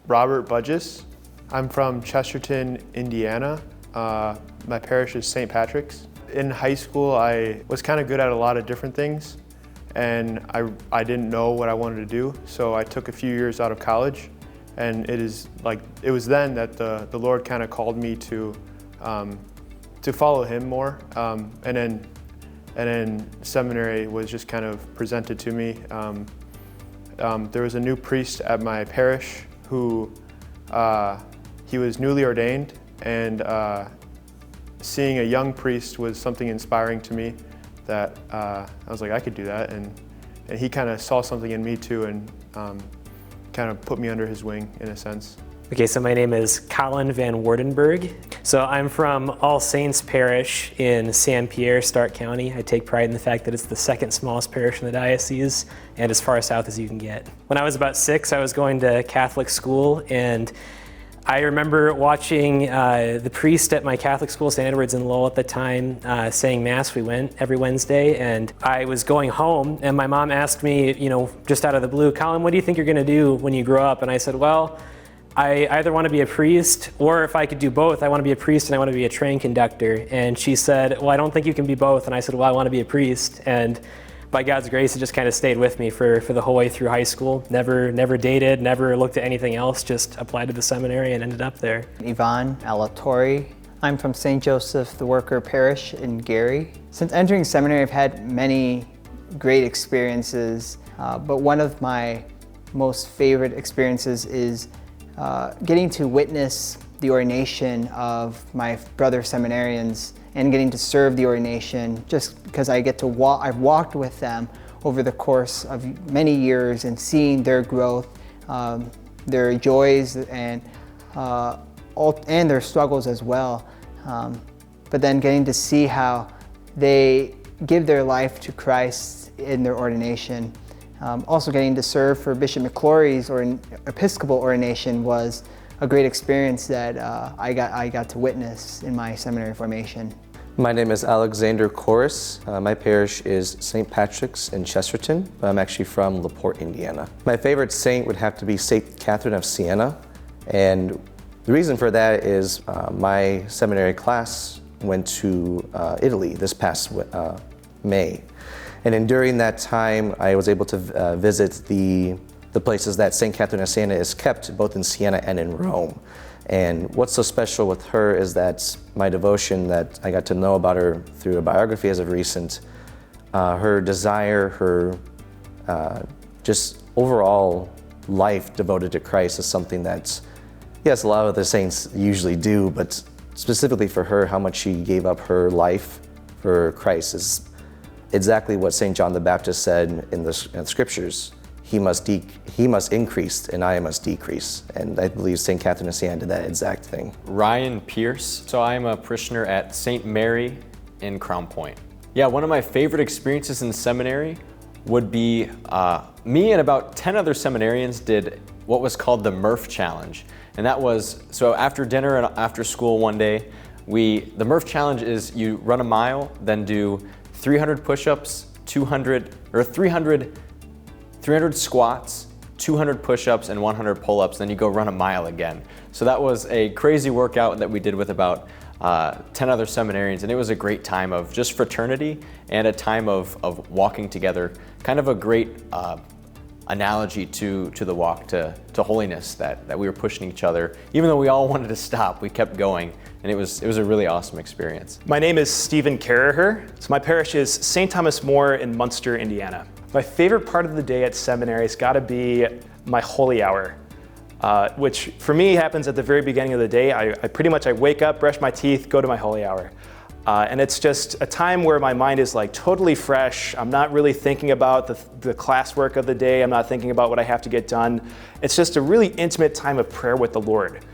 Robert Budges. I'm from Chesterton, Indiana. My parish is St. Patrick's. In high school, I was kind of good at a lot of different things, and I didn't know what I wanted to do, so I took a few years out of college, and it was then that the Lord kind of called me to follow Him more, and then seminary was just kind of presented to me. There was a new priest at my parish who he was newly ordained, and seeing a young priest was something inspiring to me that I was like, I could do that, and he kind of saw something in me too, and kind of put me under his wing in a sense. Okay, so my name is Colin Van Wardenberg. So I'm from All Saints Parish in San Pierre, Stark County. I take pride in the fact that it's the second smallest parish in the diocese and as far south as you can get. When I was about 6, I was going to Catholic school, and I remember watching the priest at my Catholic school, St. Edward's in Lowell at the time, saying Mass. We went every Wednesday, and I was going home, and my mom asked me, just out of the blue, Colin, what do you think you're gonna do when you grow up? And I said, well, I either want to be a priest, or if I could do both, I want to be a priest and I want to be a train conductor. And she said, well, I don't think you can be both. And I said, well, I want to be a priest. And by God's grace, it just kind of stayed with me for the whole way through high school. Never dated, never looked at anything else, just applied to the seminary and ended up there. Ivan Alatori. I'm from St. Joseph the Worker Parish in Gary. Since entering seminary, I've had many great experiences, but one of my most favorite experiences is getting to witness the ordination of my brother seminarians and getting to serve the ordination, just because I get to I've walked with them over the course of many years and seeing their growth, their joys and their struggles as well. But then getting to see how they give their life to Christ in their ordination. Also getting to serve for Bishop McClory's Episcopal ordination was a great experience that I got to witness in my seminary formation. My name is Alexander Corus. My parish is St. Patrick's in Chesterton, but I'm actually from LaPorte, Indiana. My favorite saint would have to be St. Catherine of Siena, and the reason for that is my seminary class went to Italy this past May. And during that time, I was able to visit the places that St. Catherine of Siena is kept, both in Siena and in Rome. And what's so special with her is that my devotion that I got to know about her through a biography as of recent, her desire, her just overall life devoted to Christ is something that, yes, a lot of the saints usually do, but specifically for her, how much she gave up her life for Christ is exactly what St. John the Baptist said in the scriptures. He must increase and I must decrease. And I believe St. Catherine of Siena did that exact thing. Ryan Pierce. So I'm a parishioner at St. Mary in Crown Point. Yeah, one of my favorite experiences in seminary would be me and about 10 other seminarians did what was called the Murph Challenge. And that was, so after dinner and after school one day, the Murph Challenge is you run a mile, then do 300 push-ups, 300 squats, 200 push-ups, and 100 pull-ups, then you go run a mile again. So that was a crazy workout that we did with about 10 other seminarians, and it was a great time of just fraternity and a time of walking together. Kind of a great analogy to the walk to holiness that we were pushing each other. Even though we all wanted to stop, we kept going, and it was a really awesome experience. My name is Stephen Carraher. So my parish is St. Thomas More in Munster, Indiana. My favorite part of the day at seminary has got to be my holy hour, which for me happens at the very beginning of the day. I wake up, brush my teeth, go to my holy hour. And it's just a time where my mind is like totally fresh. I'm not really thinking about the classwork of the day. I'm not thinking about what I have to get done. It's just a really intimate time of prayer with the Lord,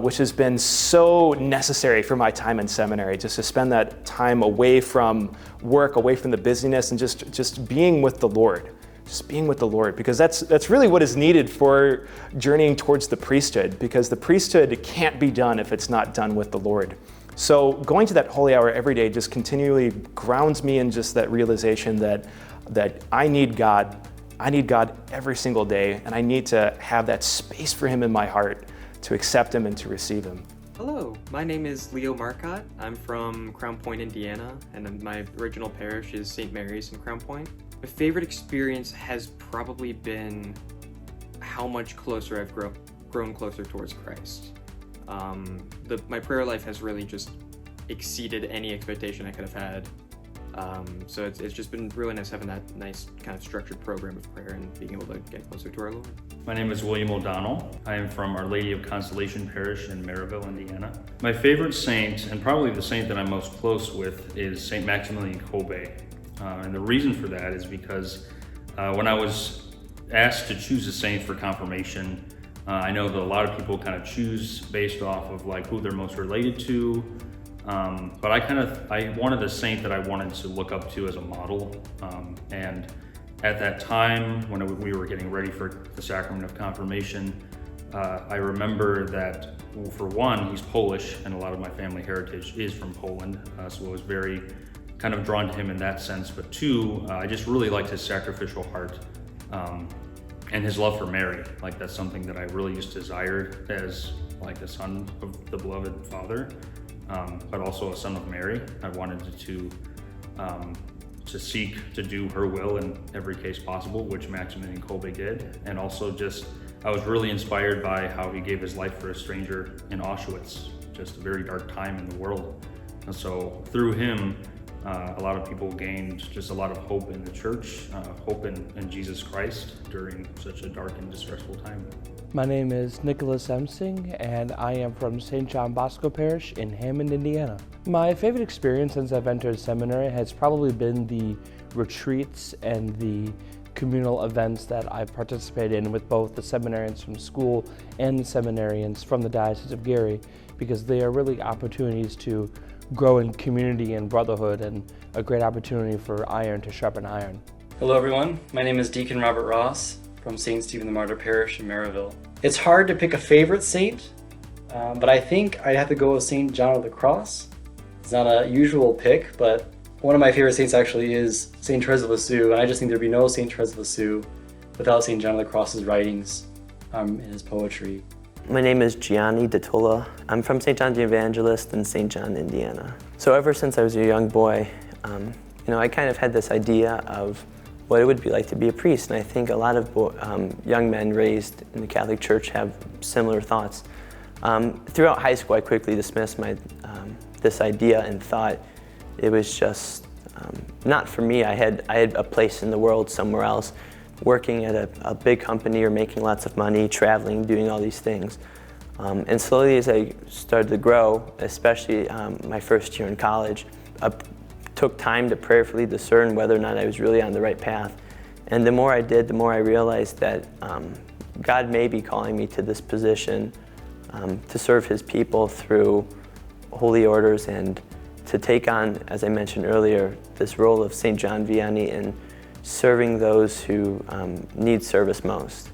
which has been so necessary for my time in seminary, just to spend that time away from work, away from the busyness, and just being with the Lord. Just being with the Lord, because that's really what is needed for journeying towards the priesthood, because the priesthood can't be done if it's not done with the Lord. So going to that holy hour every day just continually grounds me in just that realization that I need God I need God every single day, and I need to have that space for him in my heart to accept him and to receive him. Hello, my name is Leo Marcotte. I'm from Crown Point, Indiana, and my original parish is St. Mary's in Crown Point. My favorite experience has probably been how much closer I've grown closer towards Christ. My prayer life has really just exceeded any expectation I could have had. So it's just been really nice having that nice kind of structured program of prayer and being able to get closer to our Lord. My name is William O'Donnell. I am from Our Lady of Consolation Parish in Maryville, Indiana. My favorite saint, and probably the saint that I'm most close with, is St. Maximilian Kolbe. And the reason for that is because when I was asked to choose a saint for confirmation, I know that a lot of people kind of choose based off of like who they're most related to. But I wanted a saint that I wanted to look up to as a model. And at that time, when we were getting ready for the sacrament of confirmation, I remember that, well, for one, he's Polish, and a lot of my family heritage is from Poland. So I was very kind of drawn to him in that sense. But two, I just really liked his sacrificial heart and his love for Mary. Like, that's something that I really just desired as like a son of the beloved Father. But also a son of Mary. I wanted to seek to do her will in every case possible, which Maximilian Kolbe did. And also I was really inspired by how he gave his life for a stranger in Auschwitz, just a very dark time in the world. And so through him, a lot of people gained just a lot of hope in the church, hope in Jesus Christ during such a dark and distressful time. My name is Nicholas Emsing, and I am from St. John Bosco Parish in Hammond, Indiana. My favorite experience since I've entered seminary has probably been the retreats and the communal events that I've participated in with both the seminarians from school and the seminarians from the Diocese of Gary, because they are really opportunities to grow in community and brotherhood, and a great opportunity for iron to sharpen iron. Hello everyone, my name is Deacon Robert Ross from St. Stephen the Martyr Parish in Maryville. It's hard to pick a favorite saint, but I think I'd have to go with St. John of the Cross. It's not a usual pick, but one of my favorite saints actually is St. Therese of Lisieux, and I just think there'd be no St. Therese of Lisieux without St. John of the Cross's writings and his poetry. My name is Gianni DeTola. I'm from St. John the Evangelist in St. John, Indiana. So ever since I was a young boy, I kind of had this idea of what it would be like to be a priest, and I think a lot of young men raised in the Catholic Church have similar thoughts. Throughout high school, I quickly dismissed this idea and thought it was just not for me. I had a place in the world somewhere else, working at a big company or making lots of money, traveling, doing all these things. And slowly as I started to grow, especially my first year in college, I took time to prayerfully discern whether or not I was really on the right path. And the more I did, the more I realized that God may be calling me to this position to serve his people through holy orders and to take on, as I mentioned earlier, this role of St. John Vianney in serving those who need service most.